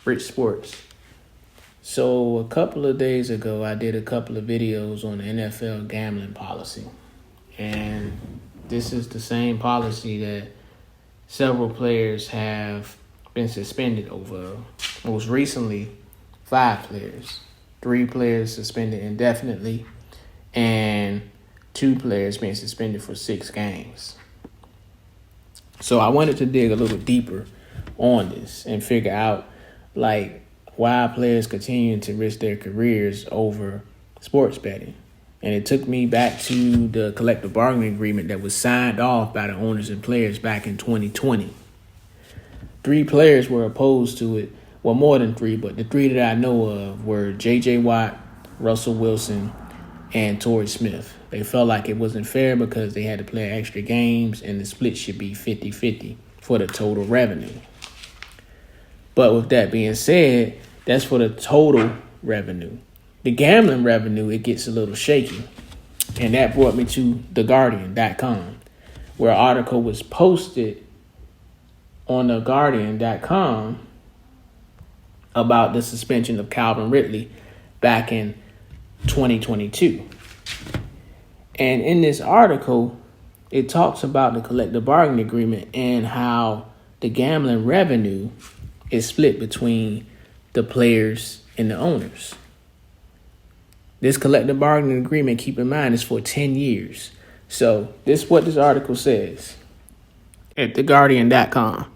Rich Sports. So a couple of days ago, I did a couple of videos on the NFL gambling policy. And this is the same policy that several players have been suspended over. Most recently, 5 players. 3 players suspended indefinitely, and 2 players being suspended for 6 games. So I wanted to dig a little deeper on this and figure out why players continue to risk their careers over sports betting. And it took me back to the collective bargaining agreement that was signed off by the owners and players back in 2020. 3 players were opposed to it. Well, more than 3, but the 3 that I know of were J.J. Watt, Russell Wilson, and Torrey Smith. They felt like it wasn't fair because they had to play extra games and the split should be 50-50 for the total revenue. But with that being said, that's for the total revenue. The gambling revenue, it gets a little shaky. And that brought me to TheGuardian.com, where an article was posted on TheGuardian.com about the suspension of Calvin Ridley back in 2022. And in this article, it talks about the collective bargaining agreement and how the gambling revenue is split between the players and the owners. This collective bargaining agreement, keep in mind, is for 10 years. So this is what this article says at TheGuardian.com.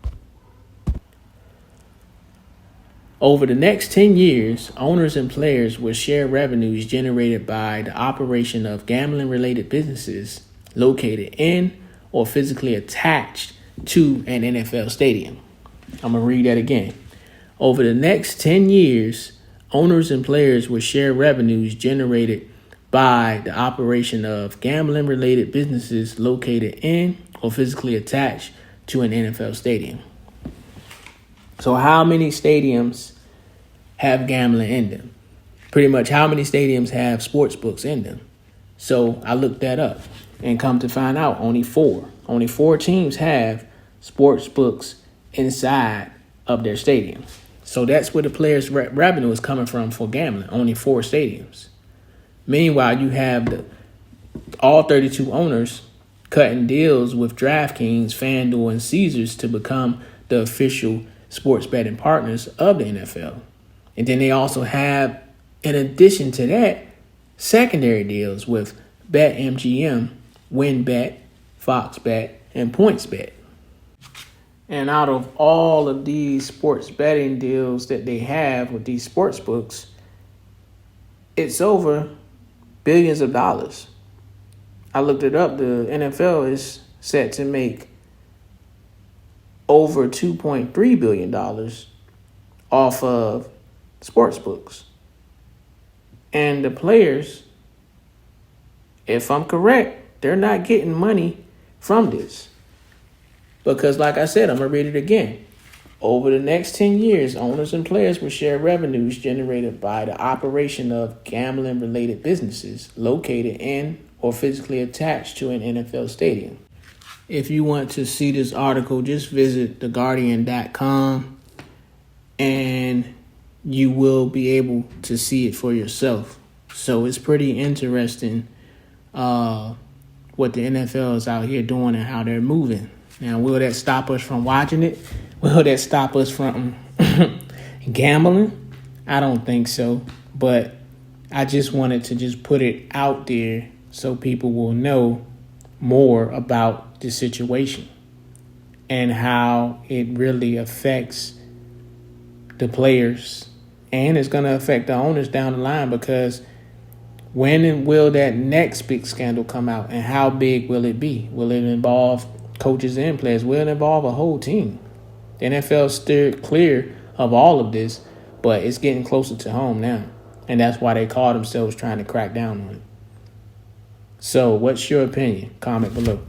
Over the next 10 years, owners and players will share revenues generated by the operation of gambling-related businesses located in or physically attached to an NFL stadium. I'm going to read that again. Over the next 10 years, owners and players will share revenues generated by the operation of gambling-related businesses located in or physically attached to an NFL stadium. So how many stadiums have gambling in them? Pretty much how many stadiums have sports books in them? So I looked that up and come to find out only 4. Only 4 teams have sports books inside of their stadium. So that's where the players' revenue is coming from for gambling. Only 4 stadiums. Meanwhile, you have all 32 owners cutting deals with DraftKings, FanDuel, and Caesars to become the official sports betting partners of the NFL. And then they also have, in addition to that, secondary deals with BetMGM, WynnBET, FoxBet, and PointsBet. And out of all of these sports betting deals that they have with these sports books, it's over billions of dollars. I looked it up. The NFL is set to make over $2.3 billion off of sports books. And the players, if I'm correct, they're not getting money from this. Because like I said, I'm going to read it again. Over the next 10 years, owners and players will share revenues generated by the operation of gambling-related businesses located in or physically attached to an NFL stadium. If you want to see this article, just visit TheGuardian.com and you will be able to see it for yourself. So it's pretty interesting what the NFL is out here doing and how they're moving. Now, will that stop us from watching it? Will that stop us from gambling? I don't think so. But I just wanted to just put it out there so people will know more about the situation and how it really affects the players, and it's going to affect the owners down the line, because when will that next big scandal come out, and how big will it be? Will it involve coaches and players? Will it involve a whole team? The NFL steered clear of all of this, but it's getting closer to home now, and that's why they call themselves trying to crack down on it. So what's your opinion? Comment below.